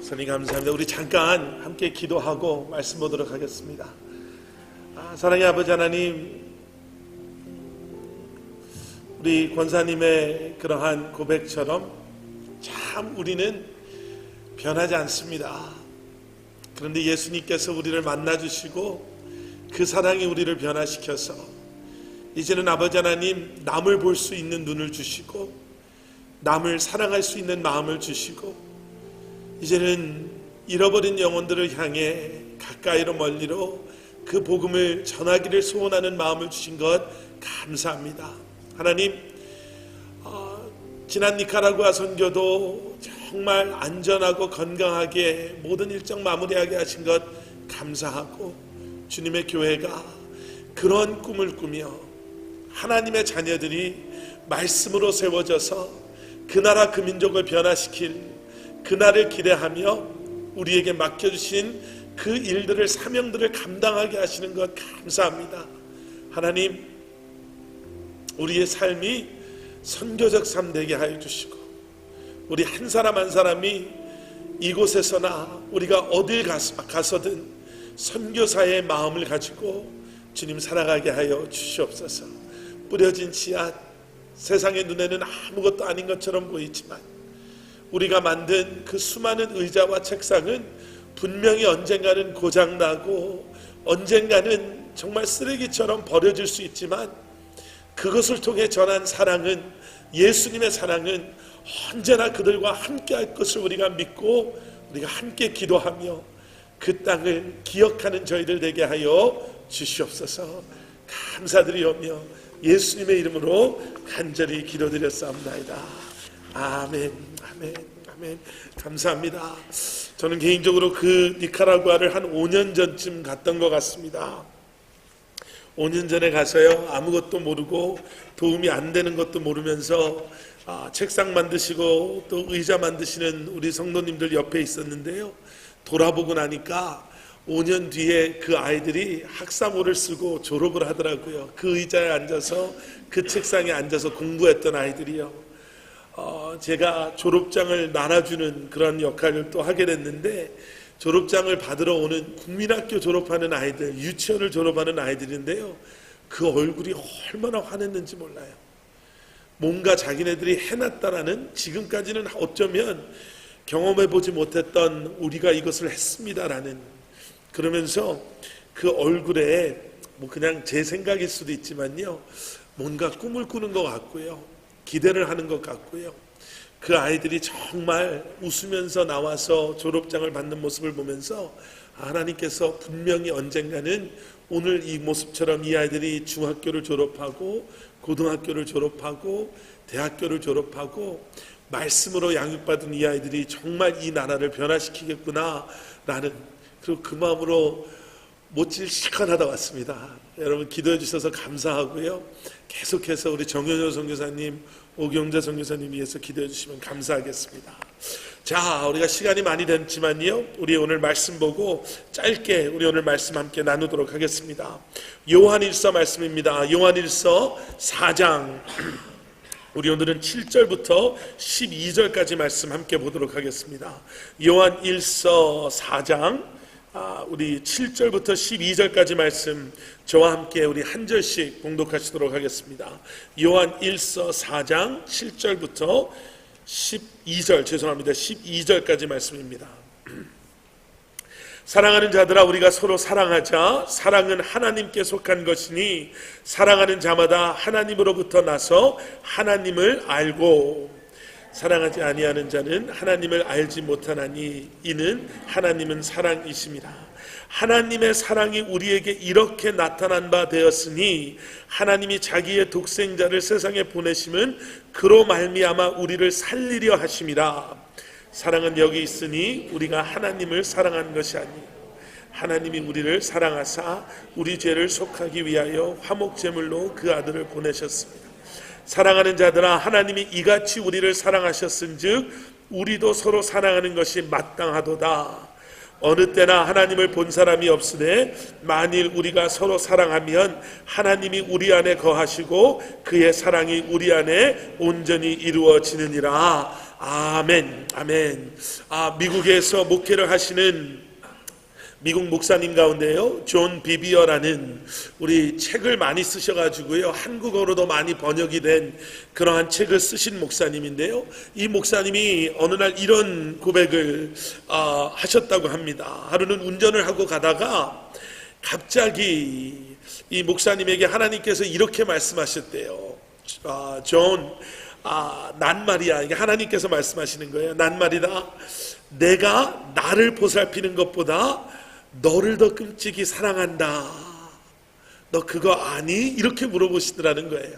선생님 감사합니다. 우리 잠깐 함께 기도하고 말씀 보도록 하겠습니다. 사랑의 아버지 하나님, 우리 권사님의 그러한 고백처럼 참 우리는 변하지 않습니다. 그런데 예수님께서 우리를 만나주시고 그 사랑이 우리를 변화시켜서 이제는 아버지 하나님, 남을 볼 수 있는 눈을 주시고 남을 사랑할 수 있는 마음을 주시고 이제는 잃어버린 영혼들을 향해 가까이로 멀리로 그 복음을 전하기를 소원하는 마음을 주신 것 감사합니다. 하나님, 지난 니카라구아 선교도 정말 안전하고 건강하게 모든 일정 마무리하게 하신 것 감사하고, 주님의 교회가 그런 꿈을 꾸며 하나님의 자녀들이 말씀으로 세워져서 그 나라 그 민족을 변화시킬 그날을 기대하며 우리에게 맡겨주신 그 일들을, 사명들을 감당하게 하시는 것 감사합니다. 하나님, 우리의 삶이 선교적 삶 되게 하여 주시고 우리 한 사람 한 사람이 이곳에서나 우리가 어딜 가서든 선교사의 마음을 가지고 주님 살아가게 하여 주시옵소서. 뿌려진 씨앗, 세상의 눈에는 아무것도 아닌 것처럼 보이지만 우리가 만든 그 수많은 의자와 책상은 분명히 언젠가는 고장나고 언젠가는 정말 쓰레기처럼 버려질 수 있지만 그것을 통해 전한 사랑은, 예수님의 사랑은 언제나 그들과 함께 할 것을 우리가 믿고 우리가 함께 기도하며 그 땅을 기억하는 저희들 되게 하여 주시옵소서. 감사드리오며 예수님의 이름으로 간절히 기도드렸사옵나이다. 아멘, 아멘, 아멘. 감사합니다. 저는 개인적으로 그 니카라구아를 한 5년 전쯤 갔던 것 같습니다. 5년 전에 가서요, 아무것도 모르고 도움이 안 되는 것도 모르면서 책상 만드시고 또 의자 만드시는 우리 성도님들 옆에 있었는데요, 돌아보고 나니까 5년 뒤에 그 아이들이 학사모를 쓰고 졸업을 하더라고요. 그 의자에 앉아서, 그 책상에 앉아서 공부했던 아이들이요. 제가 졸업장을 나눠주는 그런 역할을 또 하게 됐는데, 졸업장을 받으러 오는 국민학교 졸업하는 아이들, 유치원을 졸업하는 아이들인데요, 그 얼굴이 얼마나 화냈는지 몰라요. 뭔가 자기네들이 해놨다라는, 지금까지는 어쩌면 경험해보지 못했던 우리가 이것을 했습니다라는, 그러면서 그 얼굴에 뭐 그냥 제 생각일 수도 있지만요, 뭔가 꿈을 꾸는 것 같고요, 기대를 하는 것 같고요, 그 아이들이 정말 웃으면서 나와서 졸업장을 받는 모습을 보면서 하나님께서 분명히 언젠가는 오늘 이 모습처럼 이 아이들이 중학교를 졸업하고 고등학교를 졸업하고 대학교를 졸업하고 말씀으로 양육받은 이 아이들이 정말 이 나라를 변화시키겠구나 라는, 그리고 그 마음으로 못질 시간하다 왔습니다. 여러분 기도해 주셔서 감사하고요, 계속해서 우리 정현효 선교사님, 오경자 선교사님 위해서 기도해 주시면 감사하겠습니다. 자, 우리가 시간이 많이 됐지만요, 우리 오늘 말씀 보고 짧게 우리 오늘 말씀 함께 나누도록 하겠습니다. 요한일서 말씀입니다. 요한일서 4장 우리 오늘은 7절부터 12절까지 말씀 함께 보도록 하겠습니다. 요한일서 4장 우리 7절부터 12절까지 말씀 저와 함께 우리 한 절씩 봉독하시도록 하겠습니다. 요한 1서 4장 7절부터 12절, 죄송합니다, 12절까지 말씀입니다. 사랑하는 자들아, 우리가 서로 사랑하자. 사랑은 하나님께 속한 것이니 사랑하는 자마다 하나님으로부터 나서 하나님을 알고, 사랑하지 아니하는 자는 하나님을 알지 못하나니 이는 하나님은 사랑이심이라. 하나님의 사랑이 우리에게 이렇게 나타난 바 되었으니 하나님이 자기의 독생자를 세상에 보내심은 그로 말미암아 우리를 살리려 하심이라. 사랑은 여기 있으니 우리가 하나님을 사랑한 것이 아니요 하나님이 우리를 사랑하사 우리 죄를 속하기 위하여 화목제물로 그 아들을 보내셨습니다. 사랑하는 자들아, 하나님이 이같이 우리를 사랑하셨은즉 우리도 서로 사랑하는 것이 마땅하도다. 어느 때나 하나님을 본 사람이 없으되 만일 우리가 서로 사랑하면 하나님이 우리 안에 거하시고 그의 사랑이 우리 안에 온전히 이루어지느니라. 아멘, 아멘. 미국에서 목회를 하시는 미국 목사님 가운데요, 존 비비어라는 우리 책을 많이 쓰셔가지고요, 한국어로도 많이 번역이 된 그러한 책을 쓰신 목사님인데요, 이 목사님이 어느 날 이런 고백을 하셨다고 합니다. 하루는 운전을 하고 가다가 갑자기 이 목사님에게 하나님께서 이렇게 말씀하셨대요. 존, 난 말이야, 이게 하나님께서 말씀하시는 거예요. 난 말이다, 내가 나를 보살피는 것보다 너를 더 끔찍이 사랑한다. 너 그거 아니? 이렇게 물어보시더라는 거예요.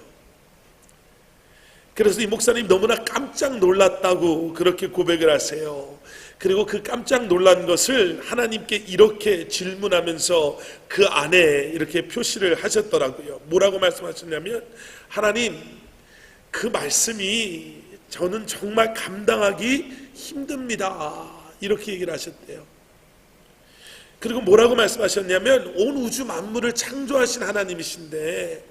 그래서 이 목사님 너무나 깜짝 놀랐다고 그렇게 고백을 하세요. 그리고 그 깜짝 놀란 것을 하나님께 이렇게 질문하면서 그 안에 이렇게 표시를 하셨더라고요. 뭐라고 말씀하셨냐면, 하나님, 그 말씀이 저는 정말 감당하기 힘듭니다. 이렇게 얘기를 하셨대요. 그리고 뭐라고 말씀하셨냐면, 온 우주 만물을 창조하신 하나님이신데,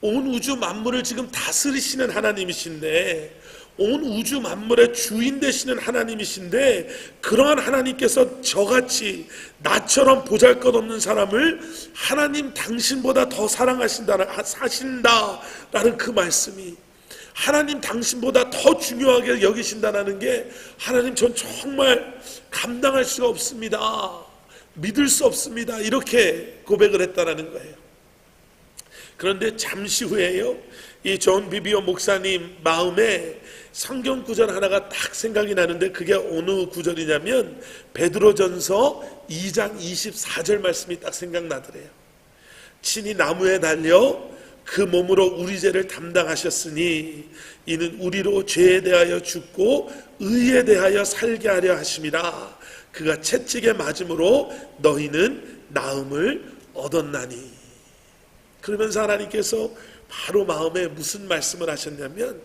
온 우주 만물을 지금 다스리시는 하나님이신데, 온 우주 만물의 주인 되시는 하나님이신데, 그러한 하나님께서 저같이 나처럼 보잘것없는 사람을 하나님 당신보다 더 사랑하신다라는 그 말씀이, 하나님 당신보다 더 중요하게 여기신다는 게, 하나님 전 정말 감당할 수가 없습니다. 믿을 수 없습니다. 이렇게 고백을 했다라는 거예요. 그런데 잠시 후에요, 이 존 비비오 목사님 마음에 성경 구절 하나가 딱 생각이 나는데, 그게 어느 구절이냐면 베드로전서 2장 24절 말씀이 딱 생각나더래요. 친히 나무에 달려 그 몸으로 우리 죄를 담당하셨으니 이는 우리로 죄에 대하여 죽고 의에 대하여 살게 하려 하심이라. 그가 채찍에 맞음으로 너희는 나음을 얻었나니. 그러면서 하나님께서 바로 마음에 무슨 말씀을 하셨냐면,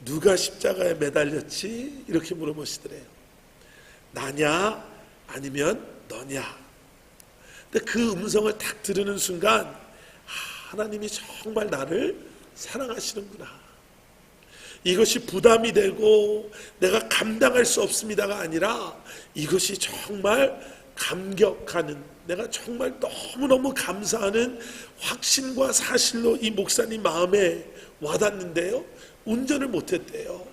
누가 십자가에 매달렸지? 이렇게 물어보시더래요. 나냐 아니면 너냐. 근데 그 음성을 딱 들으는 순간, 하나님이 정말 나를 사랑하시는구나. 이것이 부담이 되고 내가 감당할 수 없습니다가 아니라, 이것이 정말 감격하는, 내가 정말 너무너무 감사하는 확신과 사실로 이 목사님 마음에 와닿는데요, 운전을 못했대요.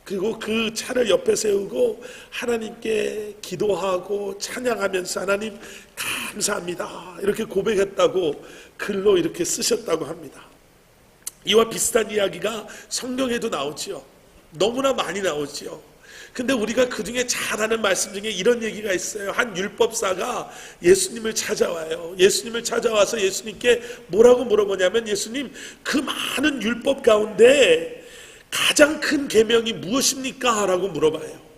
그리고 그 차를 옆에 세우고 하나님께 기도하고 찬양하면서, 하나님 감사합니다, 이렇게 고백했다고 글로 이렇게 쓰셨다고 합니다. 이와 비슷한 이야기가 성경에도 나오지요. 너무나 많이 나오지요. 근데 우리가 그 중에 잘 아는 말씀 중에 이런 얘기가 있어요. 한 율법사가 예수님을 찾아와요. 예수님을 찾아와서 예수님께 뭐라고 물어보냐면, 예수님, 그 많은 율법 가운데 가장 큰 계명이 무엇입니까? 라고 물어봐요.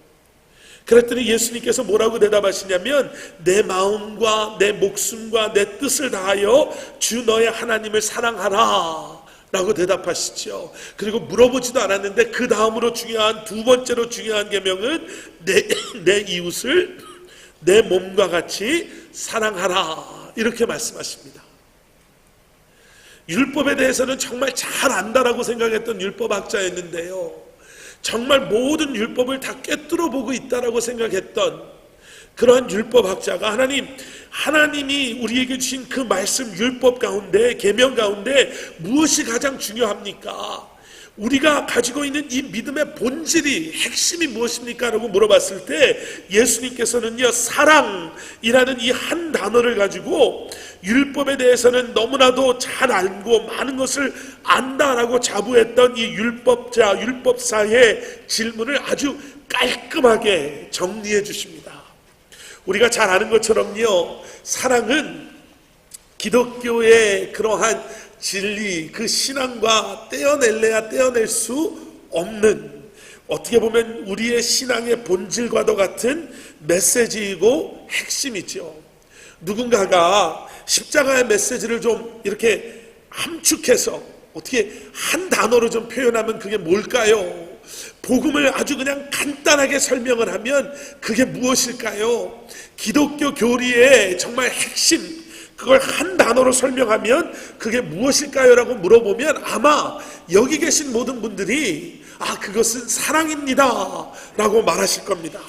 그랬더니 예수님께서 뭐라고 대답하시냐면, 내 마음과 내 목숨과 내 뜻을 다하여 주 너의 하나님을 사랑하라 라고 대답하시죠. 그리고 물어보지도 않았는데, 그 다음으로 중요한, 두 번째로 중요한 계명은 내 이웃을 내 몸과 같이 사랑하라, 이렇게 말씀하십니다. 율법에 대해서는 정말 잘 안다라고 생각했던 율법학자였는데요, 정말 모든 율법을 다 꿰뚫어 보고 있다라고 생각했던 그러한 율법학자가, 하나님이 우리에게 주신 그 말씀, 율법 가운데, 계명 가운데 무엇이 가장 중요합니까? 우리가 가지고 있는 이 믿음의 본질이, 핵심이 무엇입니까? 라고 물어봤을 때 예수님께서는요, 사랑이라는 이 한 단어를 가지고 율법에 대해서는 너무나도 잘 알고 많은 것을 안다라고 자부했던 이 율법사의 질문을 아주 깔끔하게 정리해 주십니다. 우리가 잘 아는 것처럼요, 사랑은 기독교의 그러한 진리, 그 신앙과 떼어낼래야 떼어낼 수 없는, 어떻게 보면 우리의 신앙의 본질과도 같은 메시지이고 핵심이죠. 누군가가 십자가의 메시지를 좀 이렇게 함축해서 어떻게 한 단어로 좀 표현하면 그게 뭘까요? 복음을 아주 그냥 간단하게 설명을 하면 그게 무엇일까요? 기독교 교리의 정말 핵심, 그걸 한 단어로 설명하면 그게 무엇일까요? 라고 물어보면 아마 여기 계신 모든 분들이 그것은 사랑입니다 라고 말하실 겁니다.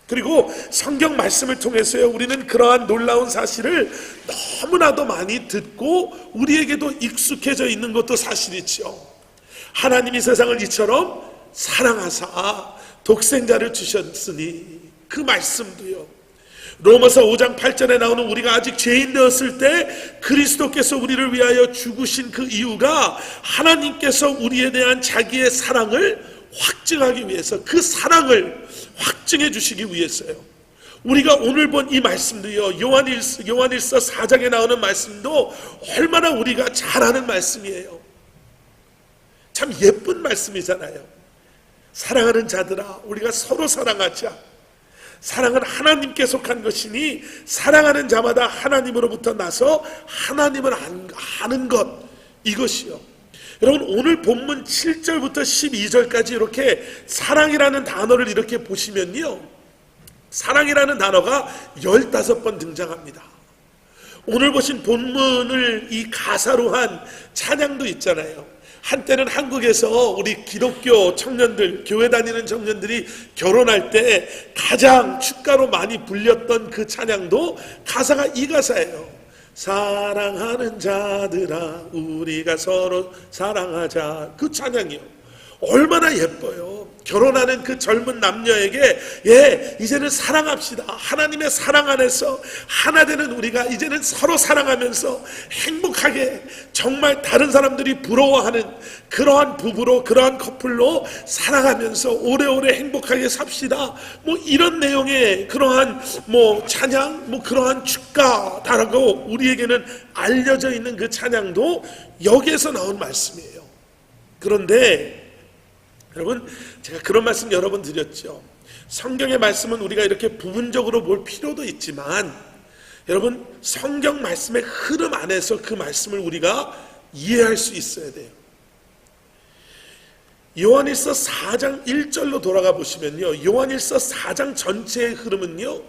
그리고 성경 말씀을 통해서요, 우리는 그러한 놀라운 사실을 너무나도 많이 듣고 우리에게도 익숙해져 있는 것도 사실이죠. 하나님이 세상을 이처럼 사랑하사 독생자를 주셨으니, 그 말씀도요, 로마서 5장 8절에 나오는 우리가 아직 죄인 되었을 때 그리스도께서 우리를 위하여 죽으신 그 이유가 하나님께서 우리에 대한 자기의 사랑을 확증하기 위해서, 그 사랑을 확증해 주시기 위해서요. 우리가 오늘 본 이 말씀도요, 요한일서 4장에 나오는 말씀도 얼마나 우리가 잘 아는 말씀이에요. 참 예쁜 말씀이잖아요. 사랑하는 자들아, 우리가 서로 사랑하자. 사랑은 하나님께 속한 것이니 사랑하는 자마다 하나님으로부터 나서 하나님을 아는 것, 이것이요. 여러분, 오늘 본문 7절부터 12절까지 이렇게 사랑이라는 단어를 이렇게 보시면요, 사랑이라는 단어가 15번 등장합니다. 오늘 보신 본문을 이 가사로 한 찬양도 있잖아요. 한때는 한국에서 우리 기독교 청년들, 교회 다니는 청년들이 결혼할 때 가장 축가로 많이 불렸던 그 찬양도 가사가 이 가사예요. 사랑하는 자들아, 우리가 서로 사랑하자. 그 찬양이요. 얼마나 예뻐요. 결혼하는 그 젊은 남녀에게 이제는 사랑합시다. 하나님의 사랑 안에서 하나 되는 우리가 이제는 서로 사랑하면서 행복하게, 정말 다른 사람들이 부러워하는 그러한 부부로, 그러한 커플로 사랑하면서 오래오래 행복하게 삽시다. 이런 내용의 그러한 찬양, 그러한 축가다라고 우리에게는 알려져 있는 그 찬양도 여기에서 나온 말씀이에요. 그런데 여러분, 제가 그런 말씀 여러 번 드렸죠. 성경의 말씀은 우리가 이렇게 부분적으로 볼 필요도 있지만, 여러분, 성경 말씀의 흐름 안에서 그 말씀을 우리가 이해할 수 있어야 돼요. 요한일서 4장 1절로 돌아가 보시면요, 요한일서 4장 전체의 흐름은요,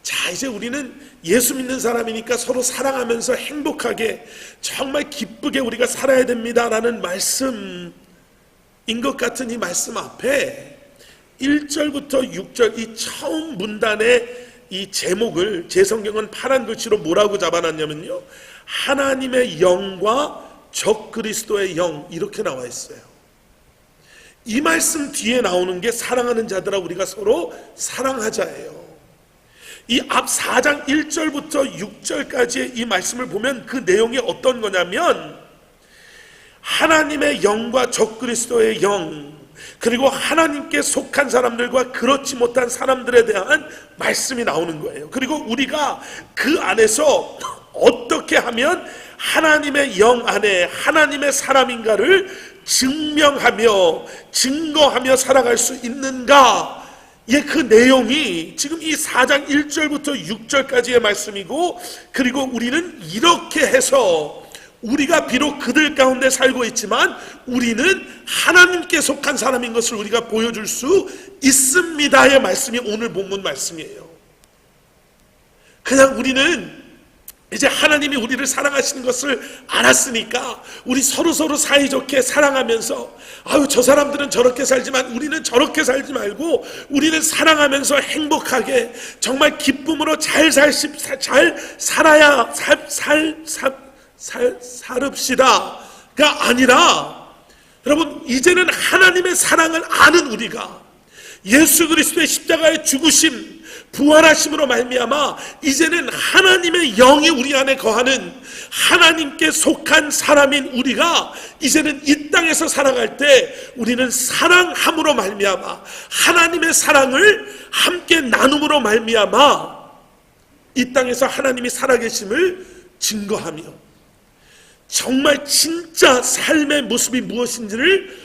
자, 이제 우리는 예수 믿는 사람이니까 서로 사랑하면서 행복하게 정말 기쁘게 우리가 살아야 됩니다라는 말씀 인 것 같은 이 말씀 앞에 1절부터 6절 이 처음 문단의 이 제목을 제 성경은 파란 글씨로 뭐라고 잡아놨냐면요, 하나님의 영과 적그리스도의 영, 이렇게 나와 있어요. 이 말씀 뒤에 나오는 게 사랑하는 자들아 우리가 서로 사랑하자예요. 이 앞 4장 1절부터 6절까지의 이 말씀을 보면 그 내용이 어떤 거냐면, 하나님의 영과 적그리스도의 영, 그리고 하나님께 속한 사람들과 그렇지 못한 사람들에 대한 말씀이 나오는 거예요. 그리고 우리가 그 안에서 어떻게 하면 하나님의 영 안에 하나님의 사람인가를 증명하며 증거하며 살아갈 수 있는가, 그 내용이 지금 이 4장 1절부터 6절까지의 말씀이고, 그리고 우리는 이렇게 해서 우리가 비록 그들 가운데 살고 있지만 우리는 하나님께 속한 사람인 것을 우리가 보여줄 수 있습니다의 말씀이 오늘 본문 말씀이에요. 그냥 우리는 이제 하나님이 우리를 사랑하시는 것을 알았으니까 우리 서로 사이좋게 사랑하면서, 저 사람들은 저렇게 살지만 우리는 저렇게 살지 말고 우리는 사랑하면서 행복하게 정말 기쁨으로 잘 살아야 살읍시다가 아니라, 여러분, 이제는 하나님의 사랑을 아는 우리가 예수 그리스도의 십자가의 죽으심, 부활하심으로 말미암아 이제는 하나님의 영이 우리 안에 거하는 하나님께 속한 사람인 우리가 이제는 이 땅에서 살아갈 때 우리는 사랑함으로 말미암아 하나님의 사랑을 함께 나눔으로 말미암아 이 땅에서 하나님이 살아계심을 증거하며 정말 진짜 삶의 모습이 무엇인지를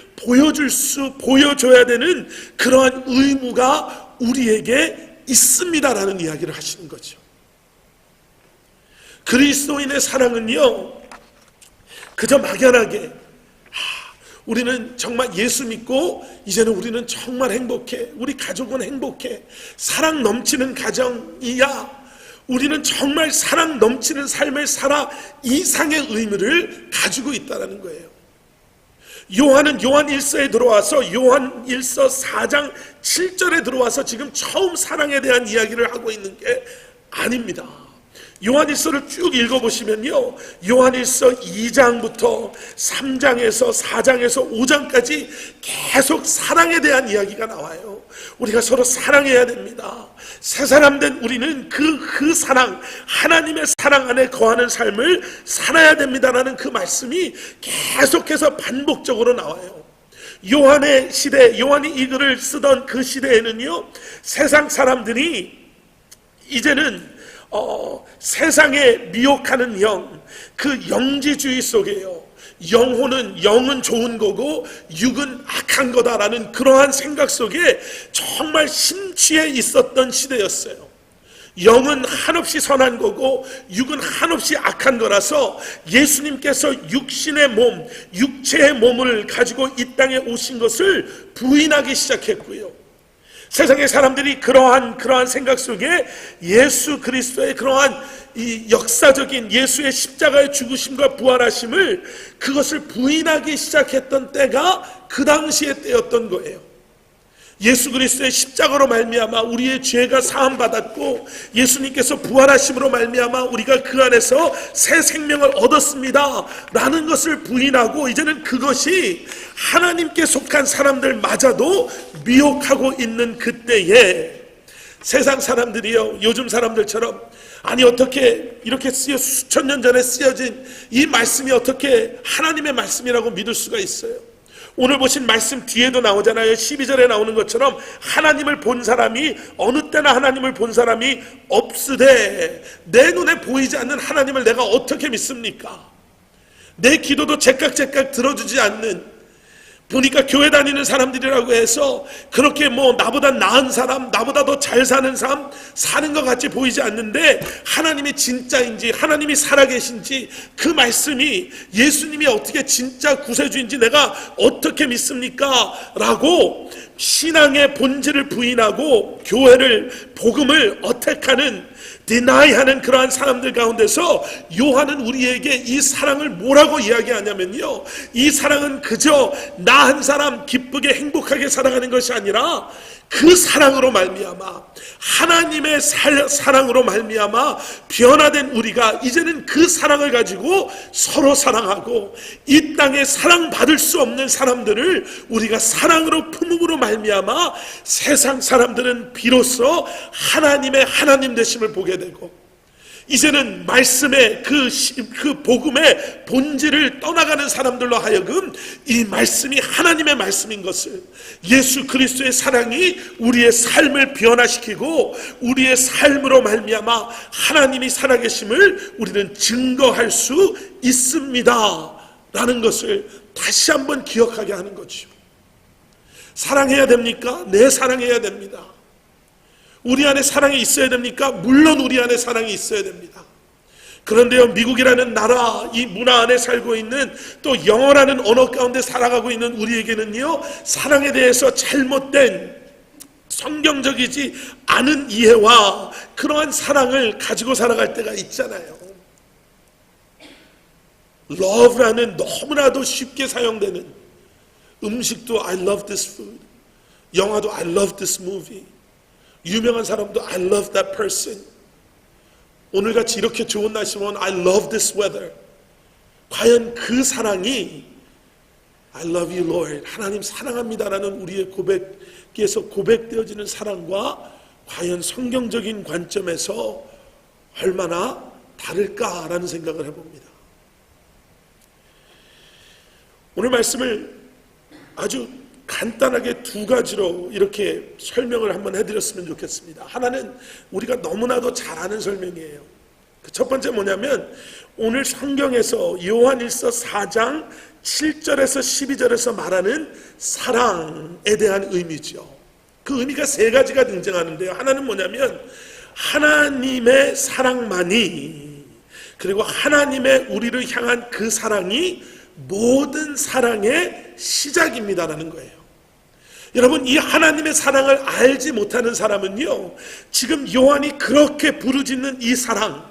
보여줘야 되는 그러한 의무가 우리에게 있습니다라는 이야기를 하시는 거죠. 그리스도인의 사랑은요, 그저 막연하게 우리는 정말 예수 믿고 이제는 우리는 정말 행복해, 우리 가족은 행복해, 사랑 넘치는 가정이야, 우리는 정말 사랑 넘치는 삶을 살아 이상의 의미를 가지고 있다는 거예요. 요한은 요한일서에 들어와서 요한일서 4장 7절에 들어와서 지금 처음 사랑에 대한 이야기를 하고 있는 게 아닙니다. 요한일서를 쭉 읽어보시면요, 요한일서 2장부터 3장에서 4장에서 5장까지 계속 사랑에 대한 이야기가 나와요. 우리가 서로 사랑해야 됩니다. 새 사람 된 우리는 그 사랑, 하나님의 사랑 안에 거하는 삶을 살아야 됩니다라는 그 말씀이 계속해서 반복적으로 나와요. 요한의 시대, 요한이 이 글을 쓰던 그 시대에는요, 세상 사람들이 이제는 세상에 미혹하는 영, 그 영지주의 속에요, 영은 좋은 거고 육은 악한 거다라는 그러한 생각 속에 정말 심취해 있었던 시대였어요. 영은 한없이 선한 거고 육은 한없이 악한 거라서 예수님께서 육신의 몸, 육체의 몸을 가지고 이 땅에 오신 것을 부인하기 시작했고요, 세상의 사람들이 그러한 생각 속에 예수 그리스도의 그러한 이 역사적인 예수의 십자가의 죽으심과 부활하심을, 그것을 부인하기 시작했던 때가 그 당시의 때였던 거예요. 예수 그리스도의 십자가로 말미암아 우리의 죄가 사함 받았고 예수님께서 부활하심으로 말미암아 우리가 그 안에서 새 생명을 얻었습니다 라는 것을 부인하고, 이제는 그것이 하나님께 속한 사람들마저도 미혹하고 있는 그때에 세상 사람들이요, 요즘 사람들처럼 아니 어떻게 이렇게 수천 년 전에 쓰여진 이 말씀이 어떻게 하나님의 말씀이라고 믿을 수가 있어요? 오늘 보신 말씀 뒤에도 나오잖아요. 12절에 나오는 것처럼 하나님을 본 사람이 어느 때나 하나님을 본 사람이 없으되 내 눈에 보이지 않는 하나님을 내가 어떻게 믿습니까? 내 기도도 제깍제깍 들어주지 않는, 보니까 교회 다니는 사람들이라고 해서 그렇게 나보다 나은 사람, 나보다 더 잘 사는 사람 사는 것 같이 보이지 않는데, 하나님이 진짜인지 하나님이 살아계신지 그 말씀이 예수님이 어떻게 진짜 구세주인지 내가 어떻게 믿습니까? 라고 신앙의 본질을 부인하고 교회를, 복음을 어택하는, 디나이하는 그러한 사람들 가운데서 요한은 우리에게 이 사랑을 뭐라고 이야기하냐면요, 이 사랑은 그저 나 한 사람 기쁘게 행복하게 살아가는 것이 아니라 그 사랑으로 말미암아, 하나님의 사랑으로 말미암아 변화된 우리가 이제는 그 사랑을 가지고 서로 사랑하고, 이 땅에 사랑받을 수 없는 사람들을 우리가 사랑으로 품음으로 말미암아 세상 사람들은 비로소 하나님의 하나님 되심을 보게 되고, 이제는 말씀의 그 복음의 본질을 떠나가는 사람들로 하여금 이 말씀이 하나님의 말씀인 것을, 예수 그리스도의 사랑이 우리의 삶을 변화시키고 우리의 삶으로 말미암아 하나님이 살아계심을 우리는 증거할 수 있습니다 라는 것을 다시 한번 기억하게 하는 거죠. 사랑해야 됩니까? 네, 사랑해야 됩니다. 우리 안에 사랑이 있어야 됩니까? 물론 우리 안에 사랑이 있어야 됩니다. 그런데요, 미국이라는 나라, 이 문화 안에 살고 있는, 또 영어라는 언어 가운데 살아가고 있는 우리에게는요, 사랑에 대해서 잘못된 성경적이지 않은 이해와 그러한 사랑을 가지고 살아갈 때가 있잖아요. love라는 너무나도 쉽게 사용되는, 음식도 I love this food, 영화도 I love this movie, 유명한 사람도 I love that person, 오늘같이 이렇게 좋은 날씨면 I love this weather. 과연 그 사랑이 I love you Lord, 하나님 사랑합니다라는 우리의 고백에서 고백되어지는 사랑과 과연 성경적인 관점에서 얼마나 다를까라는 생각을 해봅니다. 오늘 말씀을 아주 간단하게 두 가지로 이렇게 설명을 한번 해드렸으면 좋겠습니다. 하나는 우리가 너무나도 잘 아는 설명이에요. 그 첫 번째 뭐냐면, 오늘 성경에서 요한일서 4장 7절에서 12절에서 말하는 사랑에 대한 의미죠. 그 의미가 세 가지가 등장하는데요. 하나는 뭐냐면, 하나님의 사랑만이, 그리고 하나님의 우리를 향한 그 사랑이 모든 사랑의 시작입니다라는 거예요. 여러분, 이 하나님의 사랑을 알지 못하는 사람은요, 지금 요한이 그렇게 부르짖는 이 사랑,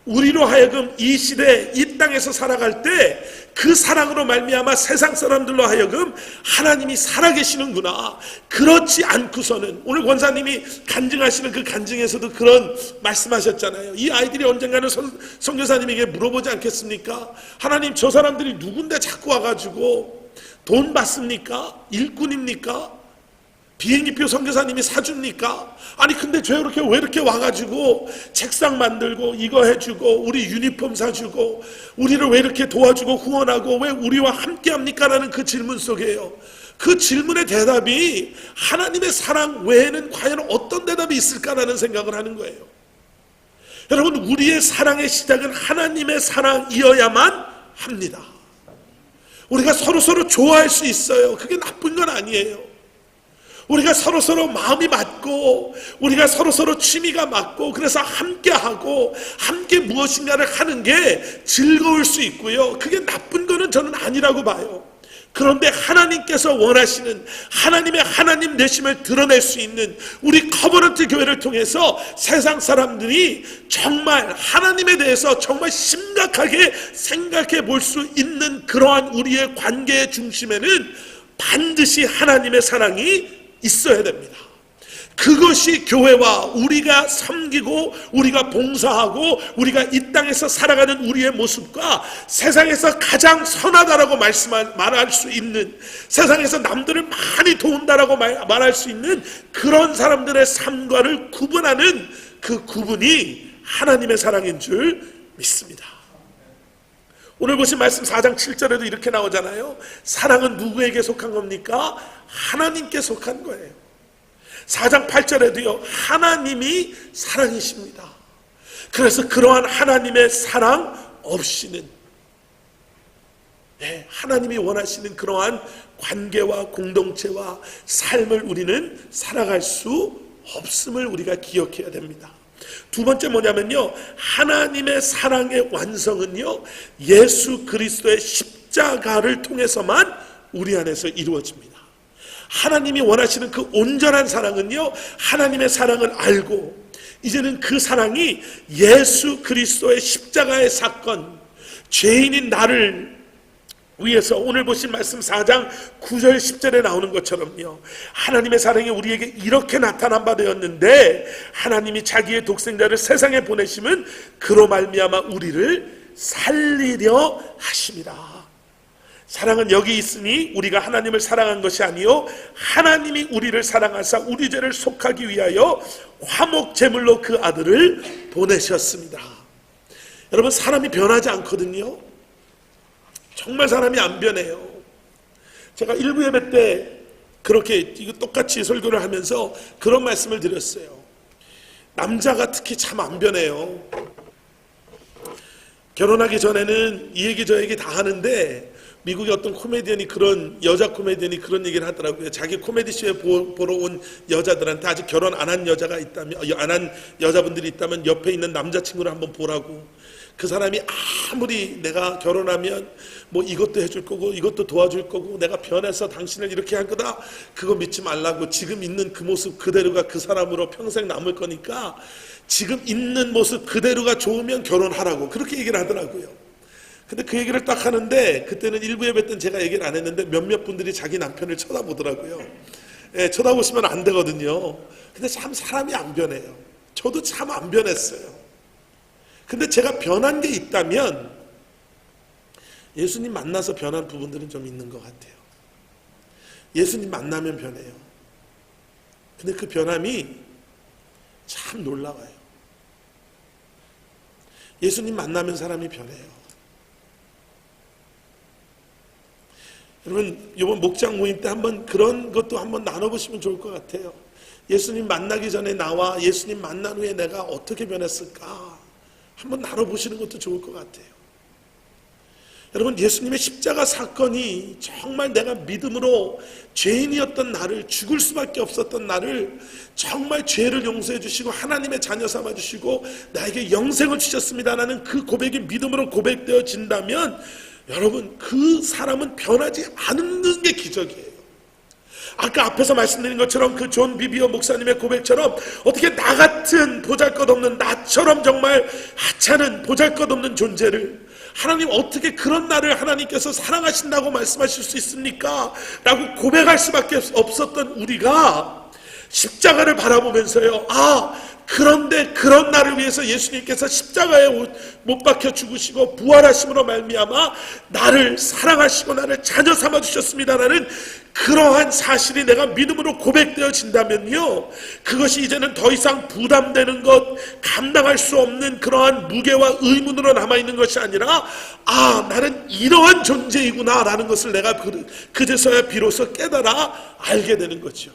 우리로 하여금 이 시대 이 땅에서 살아갈 때 그 사랑으로 말미암아 세상 사람들로 하여금 하나님이 살아계시는구나, 그렇지 않고서는, 오늘 권사님이 간증하시는 그 간증에서도 그런 말씀하셨잖아요. 이 아이들이 언젠가는 선교사님에게 물어보지 않겠습니까? 하나님, 저 사람들이 누군데 자꾸 와가지고 돈 받습니까? 일꾼입니까? 비행기표 선교사님이 사줍니까? 아니 근데 왜 이렇게 와가지고 책상 만들고 이거 해주고 우리 유니폼 사주고 우리를 왜 이렇게 도와주고 후원하고 왜 우리와 함께합니까? 라는 그 질문 속에요, 그 질문의 대답이 하나님의 사랑 외에는 과연 어떤 대답이 있을까라는 생각을 하는 거예요. 여러분, 우리의 사랑의 시작은 하나님의 사랑이어야만 합니다. 우리가 서로 좋아할 수 있어요. 그게 나쁜 건 아니에요. 우리가 서로 마음이 맞고 우리가 서로 취미가 맞고 그래서 함께하고 함께 무엇인가를 하는 게 즐거울 수 있고요, 그게 나쁜 거는 저는 아니라고 봐요. 그런데 하나님께서 원하시는 하나님의 하나님 되심을 드러낼 수 있는 우리 커버넌트 교회를 통해서 세상 사람들이 정말 하나님에 대해서 정말 심각하게 생각해 볼 수 있는 그러한 우리의 관계의 중심에는 반드시 하나님의 사랑이 있어야 됩니다. 그것이 교회와 우리가 섬기고 우리가 봉사하고 우리가 이 땅에서 살아가는 우리의 모습과 세상에서 가장 선하다라고 말할 수 있는, 세상에서 남들을 많이 도운다라고 말할 수 있는 그런 사람들의 삶과를 구분하는 그 구분이 하나님의 사랑인 줄 믿습니다. 오늘 보신 말씀 4장 7절에도 이렇게 나오잖아요. 사랑은 누구에게 속한 겁니까? 하나님께 속한 거예요. 4장 8절에도요, 하나님이 사랑이십니다. 그래서 그러한 하나님의 사랑 없이는, 하나님이 원하시는 그러한 관계와 공동체와 삶을 우리는 살아갈 수 없음을 우리가 기억해야 됩니다. 두 번째 뭐냐면요, 하나님의 사랑의 완성은요, 예수 그리스도의 십자가를 통해서만 우리 안에서 이루어집니다. 하나님이 원하시는 그 온전한 사랑은요, 하나님의 사랑을 알고 이제는 그 사랑이 예수 그리스도의 십자가의 사건, 죄인인 나를 위해서 오늘 보신 말씀 4장 9절 10절에 나오는 것처럼요, 하나님의 사랑이 우리에게 이렇게 나타난 바 되었는데 하나님이 자기의 독생자를 세상에 보내심은 그로 말미암아 우리를 살리려 하심이라. 사랑은 여기 있으니 우리가 하나님을 사랑한 것이 아니요 하나님이 우리를 사랑하사 우리 죄를 속하기 위하여 화목 제물로 그 아들을 보내셨습니다. 여러분, 사람이 변하지 않거든요. 정말 사람이 안 변해요. 제가 일부 예배 때 그렇게 이거 똑같이 설교를 하면서 그런 말씀을 드렸어요. 남자가 특히 참 안 변해요. 결혼하기 전에는 이 얘기 저 얘기 다 하는데 미국의 어떤 코미디언이 여자 코미디언이 그런 얘기를 하더라고요. 자기 코미디쇼에 보러 온 여자들한테 아직 결혼 안 한 여자가 있다면, 안 한 여자분들이 있다면 옆에 있는 남자친구를 한번 보라고. 그 사람이 아무리 내가 결혼하면 뭐 이것도 해줄 거고 이것도 도와줄 거고 내가 변해서 당신을 이렇게 할 거다, 그거 믿지 말라고. 지금 있는 그 모습 그대로가 그 사람으로 평생 남을 거니까 지금 있는 모습 그대로가 좋으면 결혼하라고, 그렇게 얘기를 하더라고요. 근데 그 얘기를 딱 하는데 그때는 일부 예배 때는 제가 얘기를 안 했는데 몇몇 분들이 자기 남편을 쳐다보더라고요. 쳐다보시면 안 되거든요. 근데 참 사람이 안 변해요. 저도 참 안 변했어요. 근데 제가 변한 게 있다면 예수님 만나서 변한 부분들은 좀 있는 것 같아요. 예수님 만나면 변해요. 근데 그 변함이 참 놀라워요. 예수님 만나면 사람이 변해요. 여러분, 이번 목장 모임 때 한번 그런 것도 한번 나눠보시면 좋을 것 같아요. 예수님 만나기 전에 나와 예수님 만난 후에 내가 어떻게 변했을까 한번 나눠보시는 것도 좋을 것 같아요. 여러분, 예수님의 십자가 사건이 정말 내가 믿음으로 죄인이었던 나를, 죽을 수밖에 없었던 나를 정말 죄를 용서해 주시고 하나님의 자녀 삼아 주시고 나에게 영생을 주셨습니다라는 그 고백이 믿음으로 고백되어진다면 여러분, 그 사람은 변하지 않는 게 기적이에요. 아까 앞에서 말씀드린 것처럼 그 존 비비어 목사님의 고백처럼 어떻게 나 같은 보잘것없는, 나처럼 정말 하찮은 보잘것없는 존재를 하나님 어떻게 그런 나를 하나님께서 사랑하신다고 말씀하실 수 있습니까? 라고 고백할 수밖에 없었던 우리가 십자가를 바라보면서요, 그런데 그런 나를 위해서 예수님께서 십자가에 못 박혀 죽으시고 부활하심으로 말미암아 나를 사랑하시고 나를 자녀 삼아 주셨습니다라는 그러한 사실이 내가 믿음으로 고백되어진다면요, 그것이 이제는 더 이상 부담되는 것, 감당할 수 없는 그러한 무게와 의문으로 남아있는 것이 아니라 나는 이러한 존재이구나 라는 것을 내가 그제서야 비로소 깨달아 알게 되는 거죠.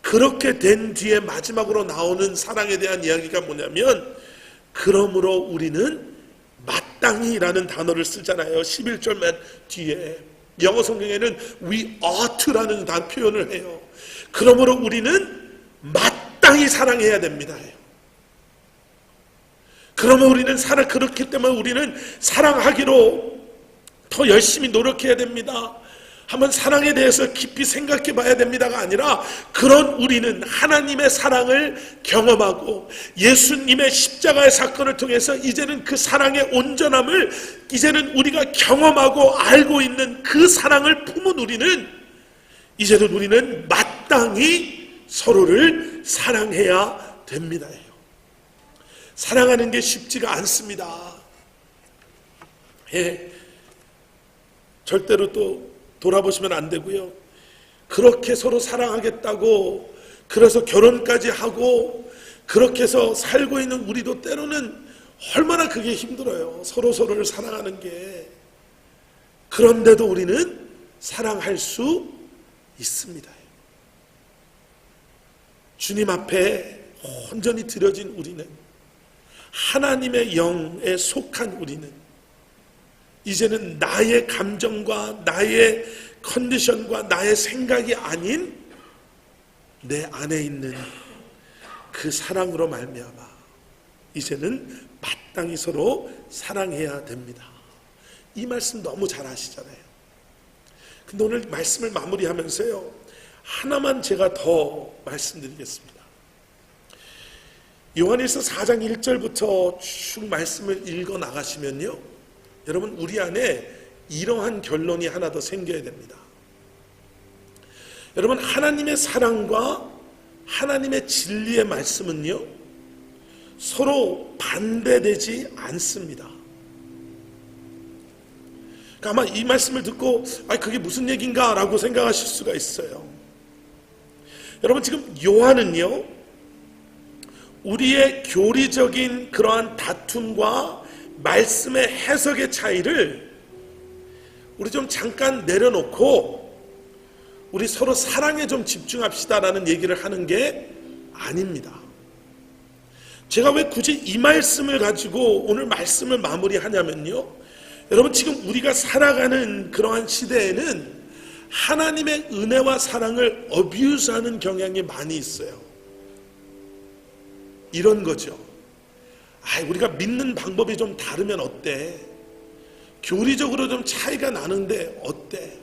그렇게 된 뒤에 마지막으로 나오는 사랑에 대한 이야기가 뭐냐면, 그러므로 우리는 마땅히라는 단어를 쓰잖아요. 11절 맨 뒤에 영어 성경에는 we ought to라는 표현을 해요. 그러므로 우리는 마땅히 사랑해야 됩니다. 그러면 우리는 그렇기 때문에 우리는 사랑하기로 더 열심히 노력해야 됩니다. 한번 사랑에 대해서 깊이 생각해 봐야 됩니다가 아니라, 그런 우리는 하나님의 사랑을 경험하고 예수님의 십자가의 사건을 통해서 이제는 그 사랑의 온전함을 이제는 우리가 경험하고 알고 있는 그 사랑을 품은 우리는 마땅히 서로를 사랑해야 됩니다. 사랑하는 게 쉽지가 않습니다. 절대로 또 돌아보시면 안 되고요. 그렇게 서로 사랑하겠다고 그래서 결혼까지 하고 그렇게 해서 살고 있는 우리도 때로는 얼마나 그게 힘들어요. 서로를 사랑하는 게. 그런데도 우리는 사랑할 수 있습니다. 주님 앞에 온전히 드려진 우리는, 하나님의 영에 속한 우리는 이제는 나의 감정과 나의 컨디션과 나의 생각이 아닌 내 안에 있는 그 사랑으로 말미암아 이제는 마땅히 서로 사랑해야 됩니다. 이 말씀 너무 잘 아시잖아요. 근데 오늘 말씀을 마무리하면서요, 하나만 제가 더 말씀드리겠습니다. 요한일서 4장 1절부터 쭉 말씀을 읽어 나가시면요, 여러분, 우리 안에 이러한 결론이 하나 더 생겨야 됩니다. 여러분, 하나님의 사랑과 하나님의 진리의 말씀은요, 서로 반대되지 않습니다. 그러니까 아마 이 말씀을 듣고 그게 무슨 얘기인가 라고 생각하실 수가 있어요. 여러분, 지금 요한은요, 우리의 교리적인 그러한 다툼과 말씀의 해석의 차이를 우리 좀 잠깐 내려놓고 우리 서로 사랑에 좀 집중합시다라는 얘기를 하는 게 아닙니다. 제가 왜 굳이 이 말씀을 가지고 오늘 말씀을 마무리하냐면요, 여러분, 지금 우리가 살아가는 그러한 시대에는 하나님의 은혜와 사랑을 어뷰스하는 경향이 많이 있어요. 이런 거죠. 우리가 믿는 방법이 좀 다르면 어때? 교리적으로 좀 차이가 나는데 어때?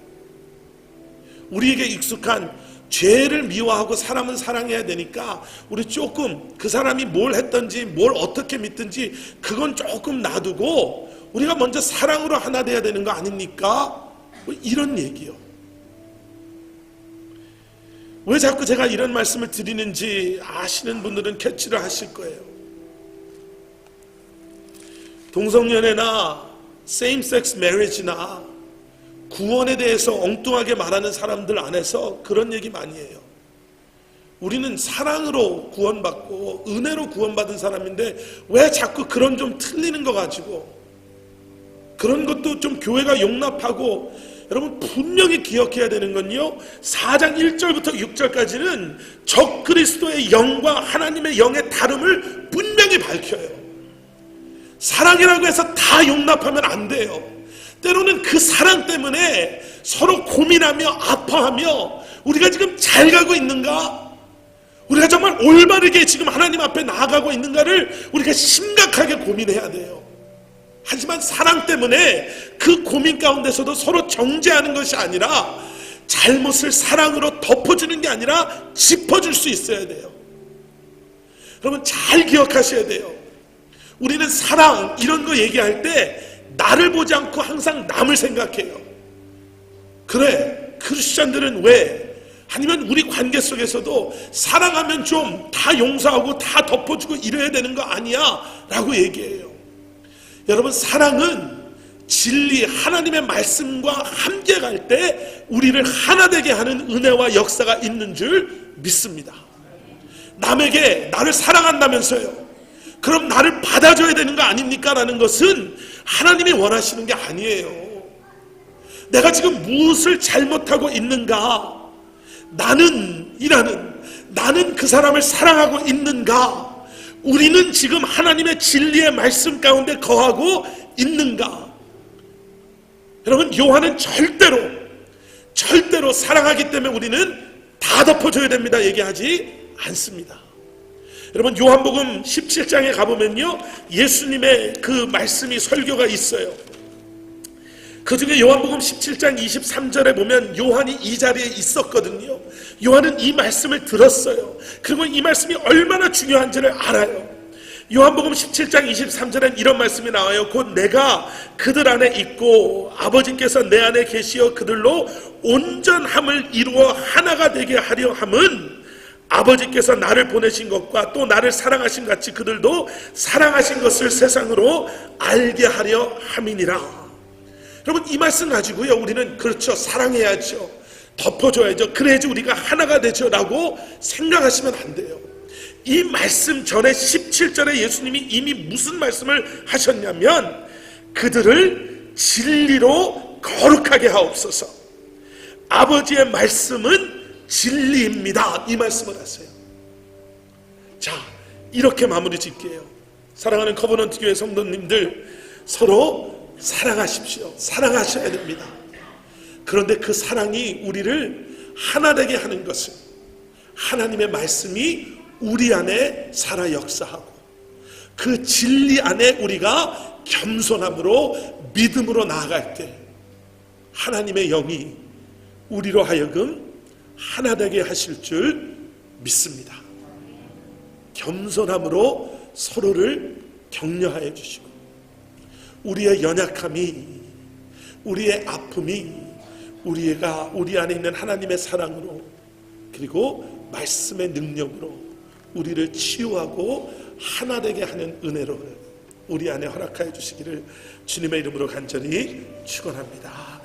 우리에게 익숙한 죄를 미워하고 사람은 사랑해야 되니까 우리 조금 그 사람이 뭘 했든지 뭘 어떻게 믿든지 그건 조금 놔두고 우리가 먼저 사랑으로 하나 돼야 되는 거 아닙니까? 이런 얘기요. 왜 자꾸 제가 이런 말씀을 드리는지 아시는 분들은 캐치를 하실 거예요. 동성연애나 same-sex marriage나 구원에 대해서 엉뚱하게 말하는 사람들 안에서 그런 얘기 많이 해요. 우리는 사랑으로 구원받고 은혜로 구원받은 사람인데 왜 자꾸 그런 좀 틀리는 거 가지고, 그런 것도 좀 교회가 용납하고. 여러분, 분명히 기억해야 되는 건요, 4장 1절부터 6절까지는 적 그리스도의 영과 하나님의 영의 다름을 분명히 밝혀요. 사랑이라고 해서 다 용납하면 안 돼요. 때로는 그 사랑 때문에 서로 고민하며 아파하며 우리가 지금 잘 가고 있는가? 우리가 정말 올바르게 지금 하나님 앞에 나아가고 있는가를 우리가 심각하게 고민해야 돼요. 하지만 사랑 때문에 그 고민 가운데서도 서로 정죄하는 것이 아니라 잘못을 사랑으로 덮어주는 게 아니라 짚어줄 수 있어야 돼요. 여러분 잘 기억하셔야 돼요. 우리는 사랑 이런 거 얘기할 때 나를 보지 않고 항상 남을 생각해요. 그래, 크리스천들은 왜? 아니면 우리 관계 속에서도 사랑하면 좀 다 용서하고 다 덮어주고 이래야 되는 거 아니야? 라고 얘기해요. 여러분 사랑은 진리 하나님의 말씀과 함께 갈 때 우리를 하나 되게 하는 은혜와 역사가 있는 줄 믿습니다. 남에게 나를 사랑한다면서요, 그럼 나를 받아줘야 되는 거 아닙니까? 라는 것은 하나님이 원하시는 게 아니에요. 내가 지금 무엇을 잘못하고 있는가? 나는 그 사람을 사랑하고 있는가? 우리는 지금 하나님의 진리의 말씀 가운데 거하고 있는가? 여러분 요한은 절대로 사랑하기 때문에 우리는 다 덮어줘야 됩니다 얘기하지 않습니다. 여러분 요한복음 17장에 가보면요, 예수님의 그 말씀이 설교가 있어요. 그 중에 요한복음 17장 23절에 보면 요한이 이 자리에 있었거든요. 요한은 이 말씀을 들었어요. 그리고 이 말씀이 얼마나 중요한지를 알아요. 요한복음 17장 23절엔 이런 말씀이 나와요. 곧 내가 그들 안에 있고 아버지께서 내 안에 계시어 그들로 온전함을 이루어 하나가 되게 하려 함은 아버지께서 나를 보내신 것과 또 나를 사랑하신 같이 그들도 사랑하신 것을 세상으로 알게 하려 함이니라. 여러분 이 말씀 가지고요 우리는 그렇죠, 사랑해야죠, 덮어줘야죠, 그래야지 우리가 하나가 되죠 라고 생각하시면 안 돼요. 이 말씀 전에 17절에 예수님이 이미 무슨 말씀을 하셨냐면 그들을 진리로 거룩하게 하옵소서. 아버지의 말씀은 진리입니다, 이 말씀을 하세요. 자, 이렇게 마무리 짓게요. 사랑하는 커버넌트 교회 성도님들, 서로 사랑하십시오. 사랑하셔야 됩니다. 그런데 그 사랑이 우리를 하나 되게 하는 것은 하나님의 말씀이 우리 안에 살아 역사하고 그 진리 안에 우리가 겸손함으로 믿음으로 나아갈 때 하나님의 영이 우리로 하여금 하나 되게 하실 줄 믿습니다. 겸손함으로 서로를 격려하여 주시고 우리의 연약함이, 우리의 아픔이 우리 안에 있는 하나님의 사랑으로 그리고 말씀의 능력으로 우리를 치유하고 하나 되게 하는 은혜로 우리 안에 허락하여 주시기를 주님의 이름으로 간절히 축원합니다.